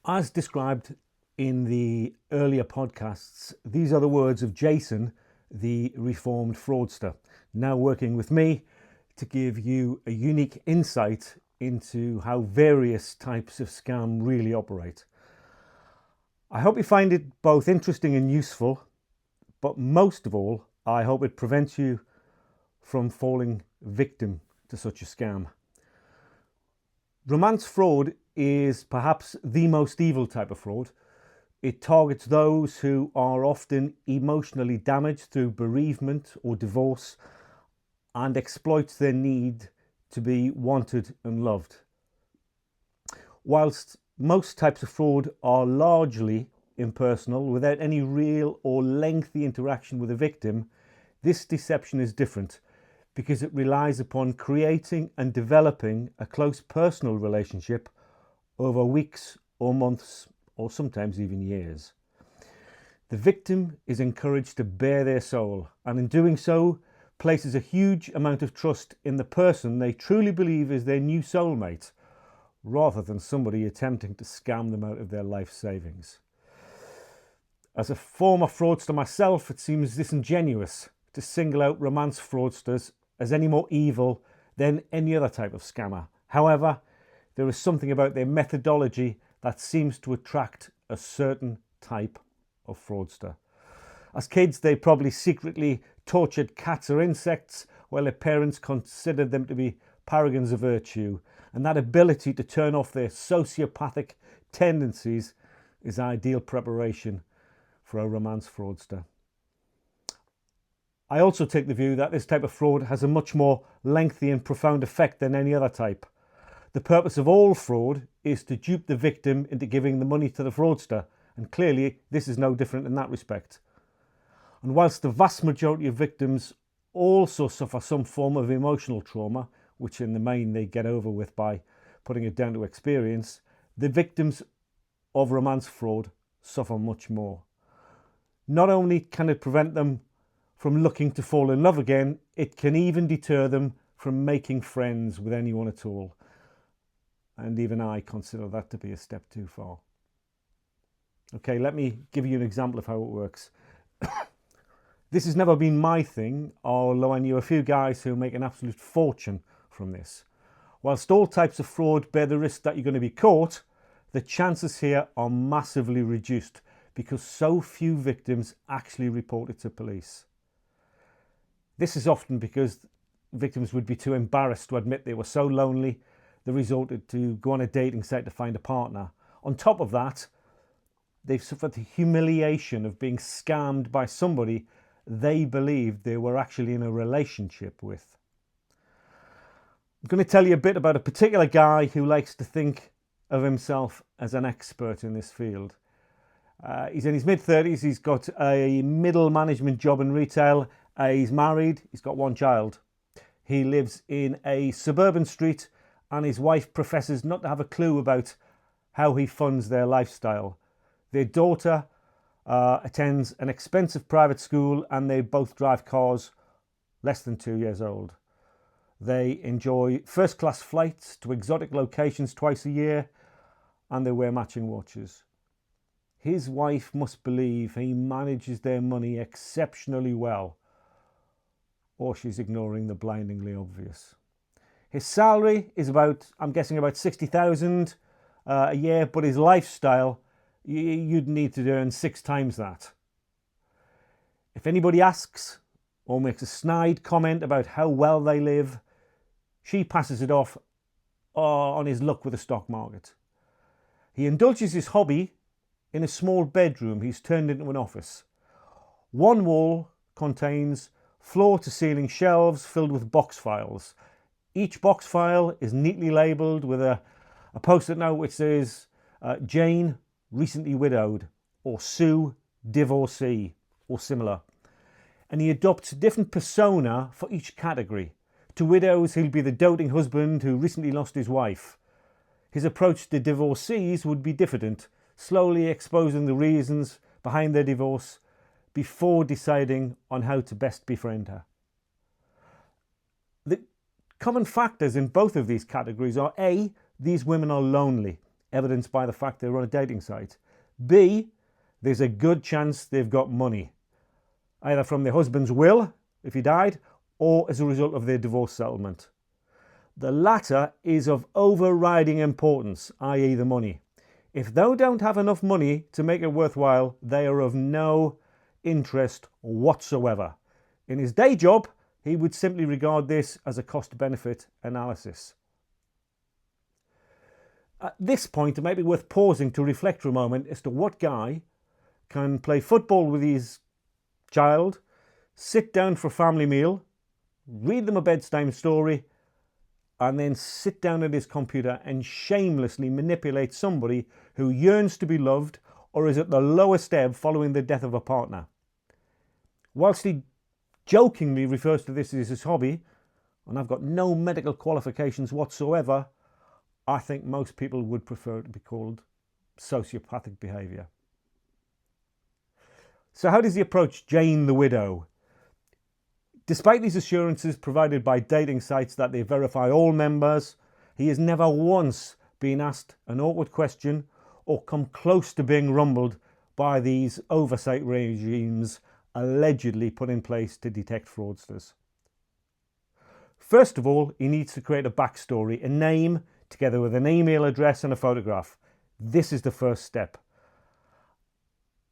As described in the earlier podcasts, these are the words of Jason, the reformed fraudster, now working with me to give you a unique insight into how various types of scam really operate. I hope you find it both interesting and useful, but most of all, I hope it prevents you from falling victim to such a scam. Romance fraud is perhaps the most evil type of fraud. It targets those who are often emotionally damaged through bereavement or divorce and exploits their need to be wanted and loved. Whilst most types of fraud are largely impersonal, without any real or lengthy interaction with the victim, this deception is different because it relies upon creating and developing a close personal relationship over weeks or months or sometimes even years. The victim is encouraged to bare their soul, and in doing so places a huge amount of trust in the person they truly believe is their new soulmate, rather than somebody attempting to scam them out of their life savings. As a former fraudster myself, it seems disingenuous to single out romance fraudsters as any more evil than any other type of scammer. However, there is something about their methodology that seems to attract a certain type of fraudster. As kids, they probably secretly tortured cats or insects while their parents considered them to be paragons of virtue, and that ability to turn off their sociopathic tendencies is ideal preparation for a romance fraudster. I also take the view that this type of fraud has a much more lengthy and profound effect than any other type. The purpose of all fraud is to dupe the victim into giving the money to the fraudster, and clearly this is no different in that respect. And whilst the vast majority of victims also suffer some form of emotional trauma, which in the main they get over with by putting it down to experience, the victims of romance fraud suffer much more. Not only can it prevent them from looking to fall in love again, it can even deter them from making friends with anyone at all. And even I consider that to be a step too far. Okay, let me give you an example of how it works. This has never been my thing, although I knew a few guys who make an absolute fortune from this. Whilst all types of fraud bear the risk that you're going to be caught, the chances here are massively reduced because so few victims actually report it to police. This is often because victims would be too embarrassed to admit they were so lonely they resorted to go on a dating site to find a partner. On top of that, they've suffered the humiliation of being scammed by somebody they believed they were actually in a relationship with. I'm going to tell you a bit about a particular guy who likes to think of himself as an expert in this field. He's in his mid-30s, he's got a middle management job in retail, he's married, he's got one child. He lives in a suburban street and his wife professes not to have a clue about how he funds their lifestyle. Their daughter attends an expensive private school and they both drive cars less than 2 years old. They enjoy first-class flights to exotic locations twice a year and they wear matching watches. His wife must believe he manages their money exceptionally well, or she's ignoring the blindingly obvious. His salary is about, I'm guessing, about 60,000 a year, but his lifestyle, you'd need to earn 6 times that. If anybody asks or makes a snide comment about how well they live, she passes it off on his luck with the stock market. He indulges his hobby in a small bedroom he's turned into an office. One wall contains floor-to-ceiling shelves filled with box files. Each box file is neatly labelled with a post-it note which says Jane, recently widowed, or Sue, divorcee, or similar. And he adopts a different persona for each category. To widows, he'll be the doting husband who recently lost his wife. His approach to divorcees would be diffident, slowly exposing the reasons behind their divorce before deciding on how to best befriend her. The common factors in both of these categories are A, these women are lonely, evidenced by the fact they're on a dating site. B, there's a good chance they've got money, either from their husband's will, if he died, or as a result of their divorce settlement. The latter is of overriding importance, i.e. the money. If they don't have enough money to make it worthwhile, they are of no interest whatsoever. In his day job, he would simply regard this as a cost-benefit analysis. At this point, it might be worth pausing to reflect for a moment as to what guy can play football with his child, sit down for a family meal, read them a bedtime story, and then sit down at his computer and shamelessly manipulate somebody who yearns to be loved or is at the lowest ebb following the death of a partner. Whilst he jokingly refers to this as his hobby, and I've got no medical qualifications whatsoever, I think most people would prefer it to be called sociopathic behaviour. So how does he approach Jane the widow? Despite these assurances provided by dating sites that they verify all members, he has never once been asked an awkward question or come close to being rumbled by these oversight regimes allegedly put in place to detect fraudsters. First of all, he needs to create a backstory, a name, together with an email address and a photograph. This is the first step.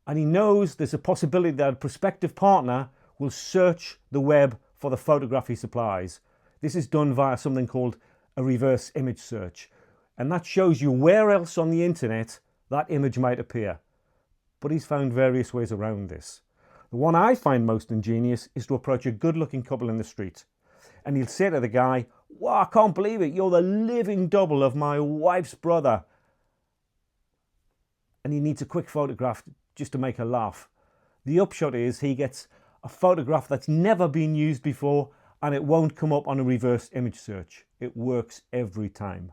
And he knows there's a possibility that a prospective partner will search the web for the photograph he supplies. This is done via something called a reverse image search, and that shows you where else on the internet that image might appear. But he's found various ways around this. The one I find most ingenious is to approach a good-looking couple in the street, and he'll say to the guy, "Wow, I can't believe it, you're the living double of my wife's brother." And he needs a quick photograph just to make her laugh. The upshot is he gets a photograph that's never been used before, and it won't come up on a reverse image search. It works every time.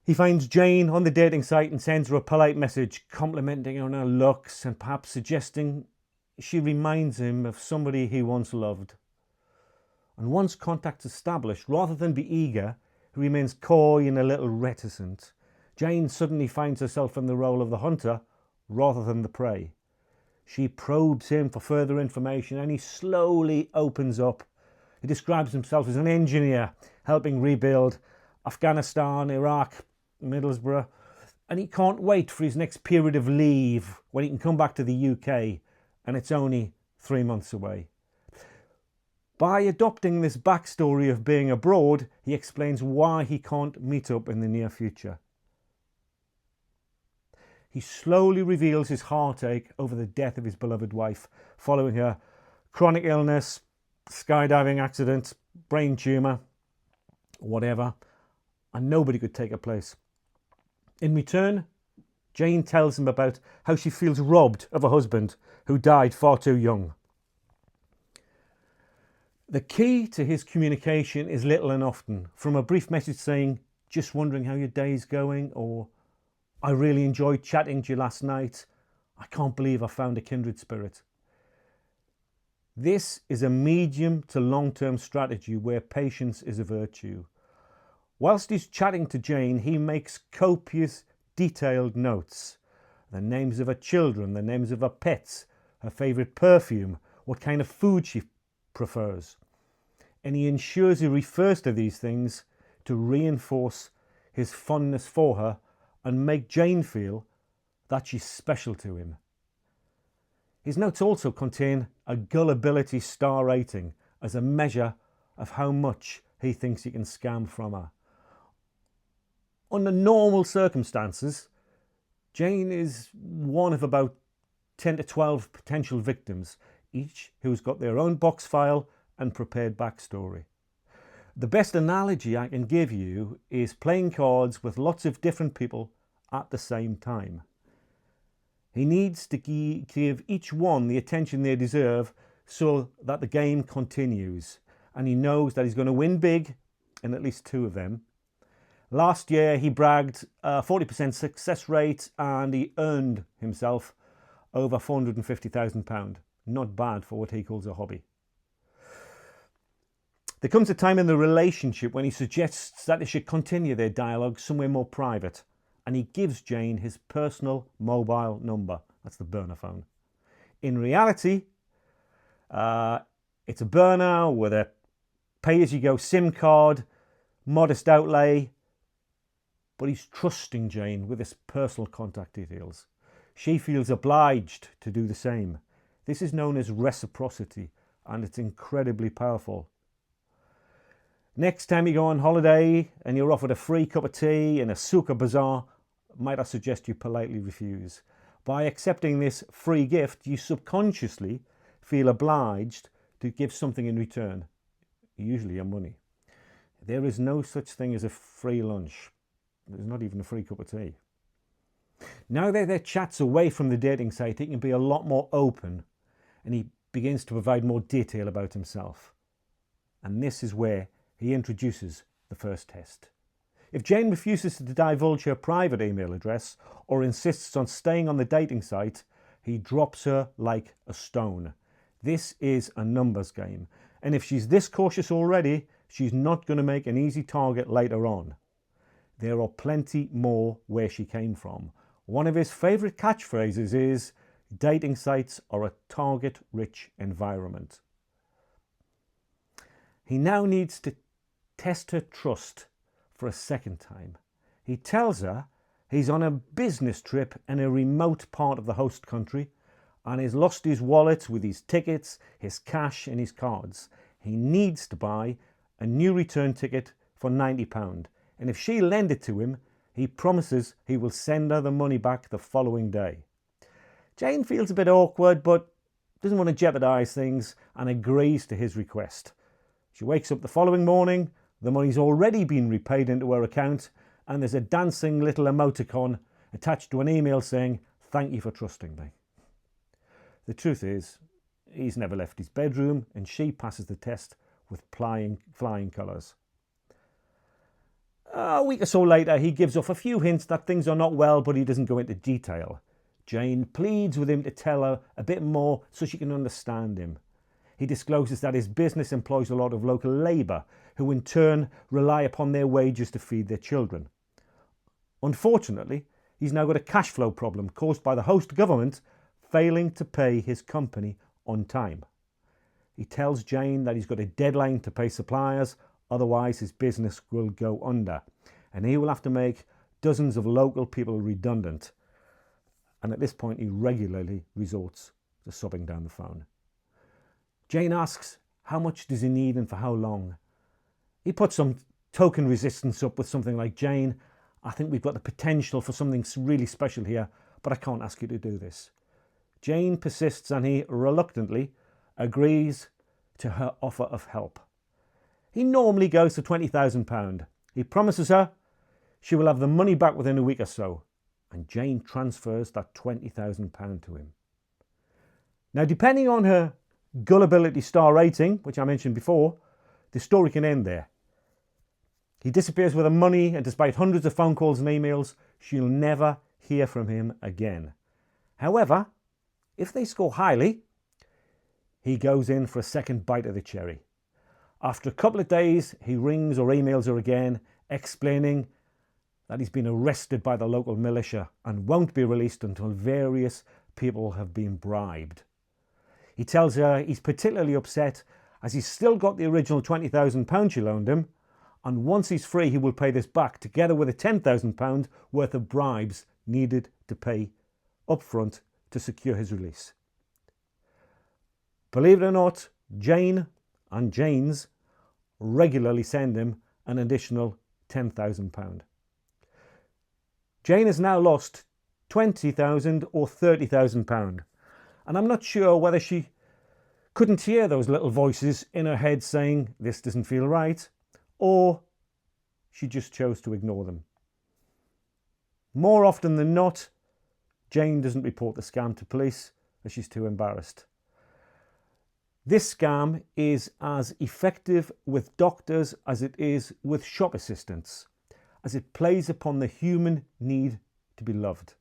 He finds Jane on the dating site and sends her a polite message complimenting her on her looks and perhaps suggesting she reminds him of somebody he once loved. And once contact's established, rather than be eager, he remains coy and a little reticent. Jane suddenly finds herself in the role of the hunter rather than the prey. She probes him for further information and he slowly opens up. He describes himself as an engineer helping rebuild Afghanistan, Iraq, Middlesbrough, and he can't wait for his next period of leave when he can come back to the UK, and it's only 3 months away. By adopting this backstory of being abroad, he explains why he can't meet up in the near future. He slowly reveals his heartache over the death of his beloved wife, following her chronic illness, skydiving accident, brain tumour, whatever, and nobody could take her place. In return, Jane tells him about how she feels robbed of a husband who died far too young. The key to his communication is little and often, from a brief message saying, "Just wondering how your day's going," or "I really enjoyed chatting to you last night. I can't believe I found a kindred spirit." This is a medium to long-term strategy where patience is a virtue. Whilst he's chatting to Jane, he makes copious, detailed notes. The names of her children, the names of her pets, her favourite perfume, what kind of food she prefers. And he ensures he refers to these things to reinforce his fondness for her and make Jane feel that she's special to him. His notes also contain a gullibility star rating as a measure of how much he thinks he can scam from her. Under normal circumstances, Jane is one of about 10 to 12 potential victims, each who's got their own box file and prepared backstory. The best analogy I can give you is playing cards with lots of different people at the same time. He needs to give each one the attention they deserve so that the game continues, and he knows that he's going to win big in at least 2 of them. Last year he bragged a 40% success rate and he earned himself over £450,000. Not bad for what he calls a hobby. There comes a time in the relationship when he suggests that they should continue their dialogue somewhere more private, and he gives Jane his personal mobile number. That's the burner phone. In reality, it's a burner with a pay-as-you-go SIM card, modest outlay, but he's trusting Jane with his personal contact details. She feels obliged to do the same. This is known as reciprocity, and it's incredibly powerful. Next time you go on holiday and you're offered a free cup of tea in a souk or bazaar, might I suggest you politely refuse? By accepting this free gift, you subconsciously feel obliged to give something in return, usually your money. There is no such thing as a free lunch. There's not even a free cup of tea. Now that their chat's away from the dating site, he can be a lot more open, and he begins to provide more detail about himself. And this is where he introduces the first test. If Jane refuses to divulge her private email address or insists on staying on the dating site, he drops her like a stone. This is a numbers game, and if she's this cautious already, she's not going to make an easy target later on. There are plenty more where she came from. One of his favourite catchphrases is, dating sites are a target-rich environment. He now needs to test her trust for a second time. He tells her he's on a business trip in a remote part of the host country and has lost his wallet with his tickets, his cash and his cards. He needs to buy a new return ticket for £90, and if she lends it to him, he promises he will send her the money back the following day. Jane feels a bit awkward but doesn't want to jeopardise things and agrees to his request. She wakes up the following morning, the money's already been repaid into her account, and there's a dancing little emoticon attached to an email saying, "Thank you for trusting me." The truth is, he's never left his bedroom, and she passes the test with flying colours. A week or so later, he gives off a few hints that things are not well, but he doesn't go into detail. Jane pleads with him to tell her a bit more so she can understand him. He discloses that his business employs a lot of local labour, who in turn rely upon their wages to feed their children. Unfortunately, he's now got a cash flow problem caused by the host government failing to pay his company on time. He tells Jane that he's got a deadline to pay suppliers, otherwise his business will go under, and he will have to make dozens of local people redundant. And at this point, he regularly resorts to sobbing down the phone. Jane asks, how much does he need and for how long? He puts some token resistance up with something like, "Jane, I think we've got the potential for something really special here, but I can't ask you to do this." Jane persists and he reluctantly agrees to her offer of help. He normally goes for £20,000. He promises her she will have the money back within a week or so, and Jane transfers that £20,000 to him. Now, depending on her gullibility star rating, which I mentioned before, the story can end there. He disappears with the money, and despite hundreds of phone calls and emails, she'll never hear from him again. However, if they score highly, he goes in for a second bite of the cherry. After a couple of days, he rings or emails her again, explaining that he's been arrested by the local militia and won't be released until various people have been bribed. He tells her he's particularly upset as he's still got the original £20,000 she loaned him, and once he's free he will pay this back together with the £10,000 worth of bribes needed to pay up front to secure his release. Believe it or not, Jane and Jane's regularly send him an additional £10,000. Jane has now lost £20,000 or £30,000, and I'm not sure whether she couldn't hear those little voices in her head saying this doesn't feel right, or she just chose to ignore them. More often than not, Jane doesn't report the scam to police as she's too embarrassed. This scam is as effective with doctors as it is with shop assistants, as it plays upon the human need to be loved.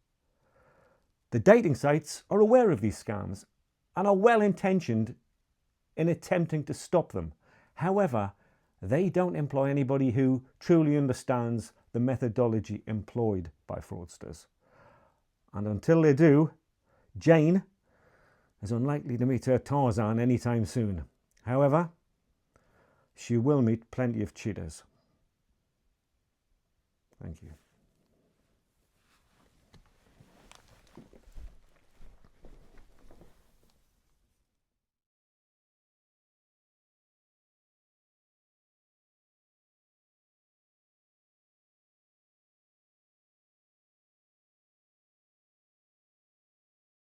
The dating sites are aware of these scams and are well intentioned in attempting to stop them. However, they don't employ anybody who truly understands the methodology employed by fraudsters. And until they do, Jane is unlikely to meet her Tarzan anytime soon. However, she will meet plenty of cheaters. Thank you.